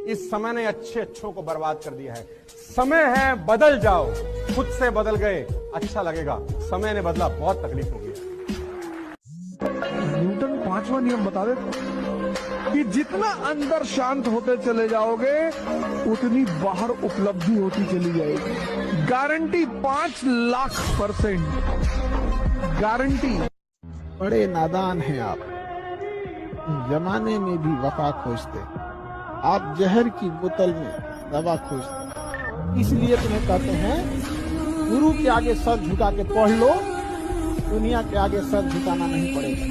इस समय ने अच्छे अच्छों को बर्बाद कर दिया है। समय है, बदल जाओ। खुद से बदल गए, अच्छा लगेगा। समय ने बदला, बहुत तकलीफ होगी। न्यूटन 5वां नियम बता दे कि जितना अंदर शांत होते चले जाओगे उतनी बाहर उपलब्धि होती चली जाएगी। Guarantee 5,00,000% guarantee. बड़े नादान हैं आप, जमाने में भी वफा खोजते, आप जहर की बोतल में दवा खोजते। इसलिए तुम्हें कहते हैं गुरु के आगे सर झुका के पढ़ लो, दुनिया के आगे सर झुकाना नहीं पड़ेगा।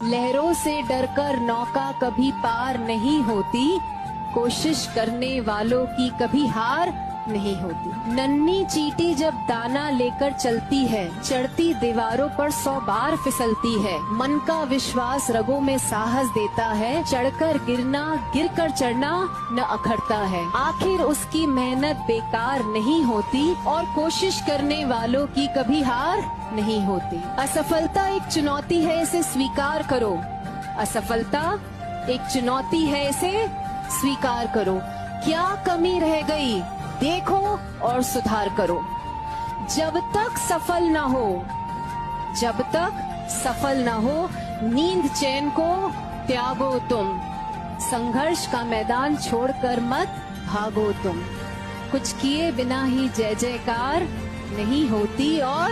लहरों से डरकर नौका कभी पार नहीं होती, कोशिश करने वालों की कभी हार नहीं होती। नन्ही चींटी जब दाना लेकर चलती है, चढ़ती दीवारों पर 100 बार फिसलती है। मन का विश्वास रगों में साहस देता है, चढ़कर गिरना गिरकर चढ़ना न अखड़ता है। आखिर उसकी मेहनत बेकार नहीं होती और कोशिश करने वालों की कभी हार नहीं होती। असफलता एक चुनौती है, इसे स्वीकार करो। असफलता एक चुनौती है, इसे स्वीकार करो। क्या कमी रह गई देखो और सुधार करो। जब तक सफल न हो, जब तक सफल न हो, नींद चैन को त्यागो तुम। संघर्ष का मैदान छोड़कर मत भागो तुम। कुछ किए बिना ही जय जयकार नहीं होती और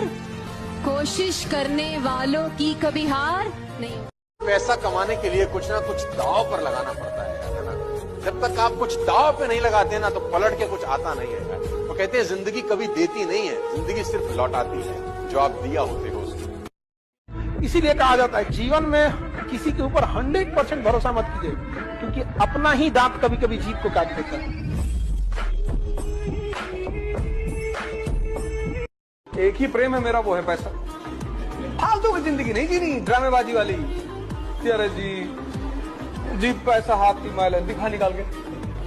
कोशिश करने वालों की कभी हार नहीं। पैसा कमाने के लिए कुछ ना कुछ दाव पर लगाना पड़ता है ना। जब तक आप कुछ दाव पे नहीं लगाते ना तो पलट के कुछ आता नहीं है। तो कहते हैं जिंदगी कभी देती नहीं है, जिंदगी सिर्फ लौटाती है जो आप दिया होते हो उसको। इसीलिए कहा जाता है जीवन में किसी के ऊपर 100% भरोसा मत कीजिए, क्योंकि अपना ही दांत कभी कभी जीत को काट देता है। एक ही प्रेम है मेरा, वो है पैसा। फालतू की जिंदगी नहीं जीनी, ड्रामेबाजी वाली। अरे जी पैसा हाथ की मैल है, दिखा निकाल के।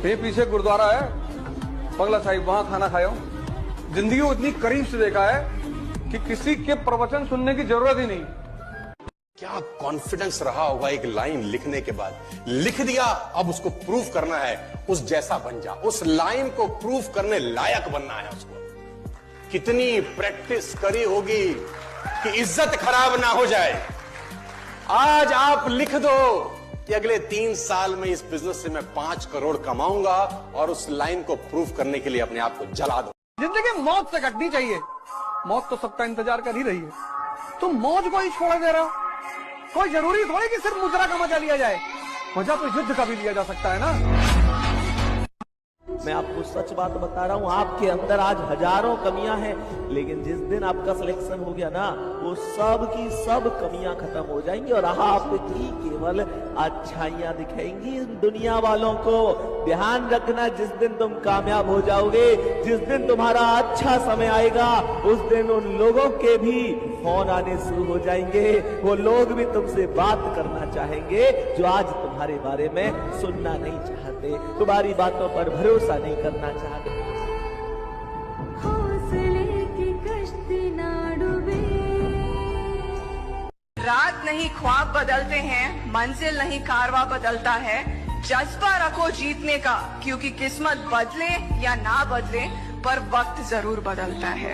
ये पीछे गुरुद्वारा है बंगला साहिब, वहां खाना खाया हूं। जिंदगी को इतनी करीब से देखा है कि किसी के प्रवचन सुनने की जरूरत ही नहीं। क्या कॉन्फिडेंस रहा होगा एक लाइन लिखने के बाद। लिख दिया, अब उसको प्रूव करना है, उस जैसा बन जा। उस लाइन को प्रूव करने लायक बनना है उसको। कितनी प्रैक्टिस करी होगी कि इज्जत खराब ना हो जाए। आज आप लिख दो कि अगले 3 साल में इस बिजनेस से मैं 5 करोड़ कमाऊंगा, और उस लाइन को प्रूव करने के लिए अपने आप को जला दो। जिंदगी मौत से कटनी चाहिए। मौत तो सबका इंतजार कर ही रही है, तुम मौज को ही छोड़ दे रहे हो। कोई जरूरी थोड़ी कि सिर्फ मुजरा का मजा लिया जाए, मजा तो युद्ध का भी लिया जा सकता है ना। मैं आपको सच बात बता रहा हूँ, आपके अंदर आज हजारों कमियां हैं, लेकिन जिस दिन आपका सिलेक्शन हो गया ना, वो सब की सब कमियां खत्म हो जाएंगी और आपकी केवल अच्छाइयां दिखेंगी दुनिया वालों को। ध्यान रखना, जिस दिन तुम कामयाब हो जाओगे, जिस दिन तुम्हारा अच्छा समय आएगा, उस दिन उन लोगों के भी फोन आने शुरू हो जाएंगे। वो लोग भी तुमसे बात करना चाहेंगे जो आज तुम्हारे बारे में सुनना नहीं चाहते, तुम्हारी बातों पर भरोसा नहीं करना चाहते। रात नहीं ख्वाब बदलते हैं, मंजिल नहीं कारवा बदलता है। जज्बा रखो जीतने का, क्योंकि किस्मत बदले या ना बदले पर वक्त जरूर बदलता है।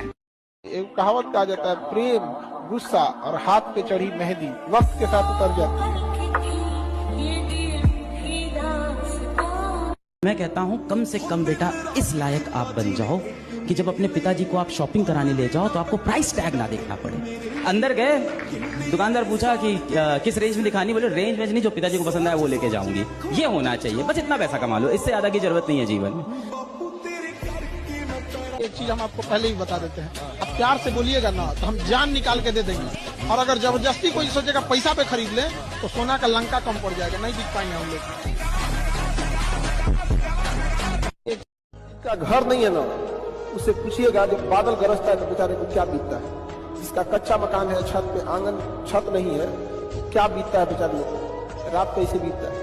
एक कहावत कहा जाता है, प्रेम, गुस्सा और हाथ पे चढ़ी मेहंदी वक्त के साथ उतर जाती है। मैं कहता हूँ कम से कम बेटा इस लायक आप बन जाओ कि जब अपने पिताजी को आप शॉपिंग कराने ले जाओ तो आपको प्राइस टैग ना देखना पड़े। अंदर गए, दुकानदार पूछा कि किस रेंज में दिखानी, बोले रेंज में नहीं, जो पिताजी को पसंद आए वो लेके जाऊंगी। ये होना चाहिए, बस इतना पैसा कमा लो, इससे ज्यादा की जरूरत नहीं है जीवन में। एक चीज हम आपको पहले ही बता देते हैं, आप प्यार से बोलिएगा ना तो हम जान निकाल के दे देंगे, और अगर जबरदस्ती कोई सोचेगा पैसा पे खरीद ले तो सोना का लंका कम पड़ जाएगा, नहीं दिख पाएंगे हम लोग। का घर नहीं है ना, उससे पूछिएगा जब बादल गरजता है तो बेचारे को क्या बीतता है। जिसका कच्चा मकान है, छत पे आंगन छत नहीं है, क्या बीतता है बेचारे को, रात कैसे बीतता है।